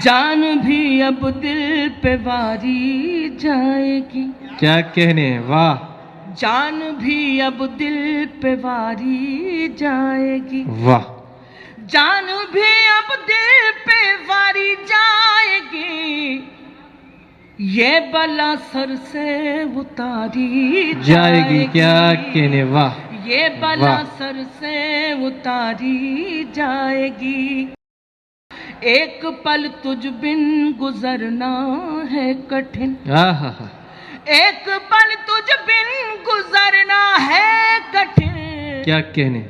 जान भी अब दिल पे वारी जाएगी। क्या कहने, वाह। जान भी अब दिल पे वारी जाएगी। वाह। जान भी अब दिल पे वारी जाएगी। ये बला सर से उतारी जाएगी। क्या कहने, वाह। ये बला वाह। सर से उतारी जाएगी। एक पल तुझ बिन गुजरना है कठिन। एक पल तुझ बिन गुजरना है कठिन। क्या कहने,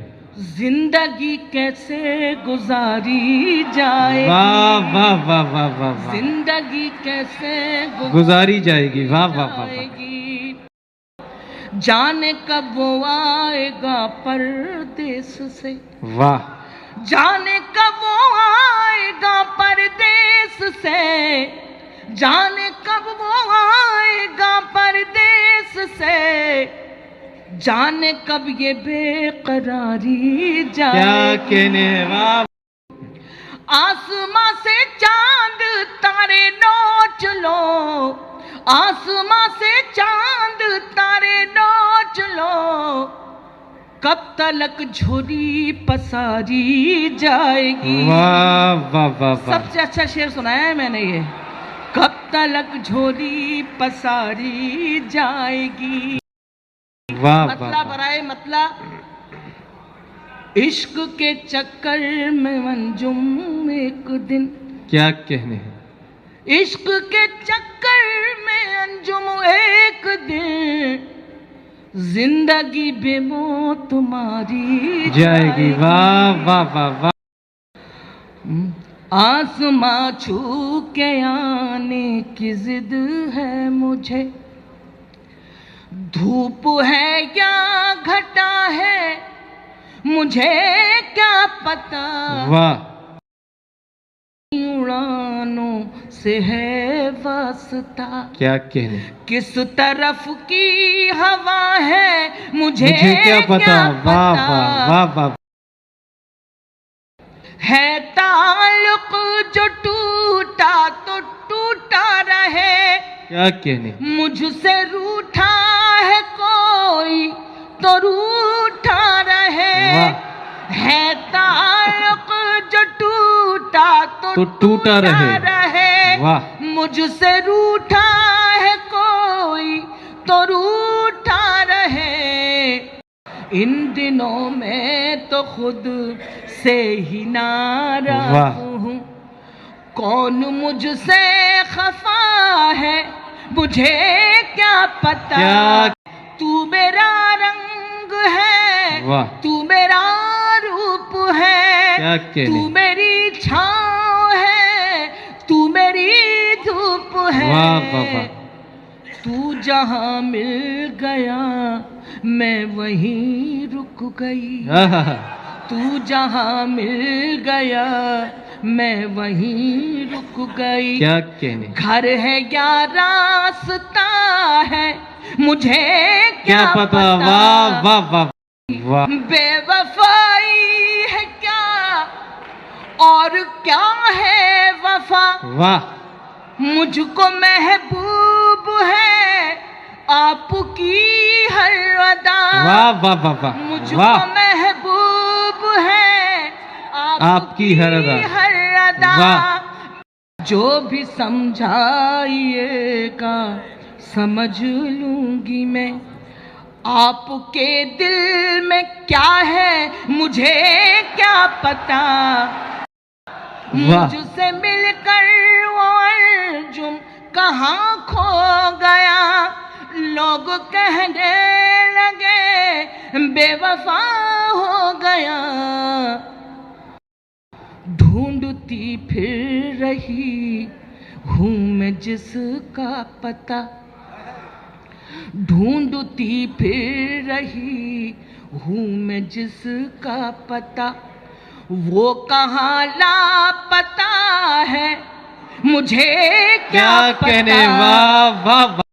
जिंदगी कैसे गुजारी जाएगी। वाह वाह वाह वाह वाह वाह। जिंदगी कैसे गुजारी जाएगी। वाह वाह वाह वाह। जाने कब वो आएगा परदेस से। वाह। जाने कब वो आएगा परदेस से। जाने कब वो आएगा परदेस से। जाने कब ये बेकरारी जाए। क्या कहने, वाह। आसमां से चांद तारे नोच लो। आसमां से चांद तारे नोच लो। कब तलक झोली पसारी जाएगी। वाह वाह वाह वाह। सबसे अच्छा शेर सुनाया है मैंने ये। कब तलक झोली पसारी जाएगी। वाह मतला बराए मतला। इश्क के चक्कर में अंजुम एक दिन। क्या कहने, इश्क के चक्कर में अंजुम एक दिन। जिंदगी बेमौत तुम्हारी जाएगी। वाह वाह वाह वाह। आसमां छू के आने की जिद है मुझे। धूप है या घटा है मुझे क्या पता। वाह। उड़ानों से है वास्ता। क्या कहने, किस तरफ की हवा है मुझे क्या पता। वाह वाह वाह वाह। है ताल्लुक जो टूटा तो टूटा रहे। क्या कहने, मुझसे रूठा है कोई तो रूठा रहे। है ताल्लुक जो टूटा तो टूटा रहे। वाह। मुझसे रूठा है कोई तो रूठा रहे। इन दिनों में तो खुद से ही नाराज हूँ। कौन मुझसे खफा है मुझे क्या पता। तू मेरा रंग है। वाह। तू मेरा रूप है। तू मेरी छाँव है। तू मेरी धूप है। वाह वाह वाह। तू जहाँ मिल गया मैं वहीं रुक गई। तू जहाँ मिल गया मैं वहीं रुक गई। क्या कहने, घर है या रास्ता है मुझे क्या पता। वाह वाह वाह वाह। बेवफाई है क्या और क्या है वफा। वाह। मुझको महबूब है आपकी हर अदा। वाह वाह वाह वाह। मुझको महबूब है आपकी हर अदा। वाह। जो भी समझाइएगा समझ लूंगी मैं। आपके दिल में क्या है मुझे क्या पता। मुझसे मिलकर वो अर्जुन कहाँ खो गया। लोग कहने लगे बेवफा हो गया। ढूंढती फिर रही हूँ मैं जिसका पता। ढूंढती फिर रही हूँ मैं जिसका पता। वो कहाँ लापता है मुझे क्या कहने, पता। वाह वाह।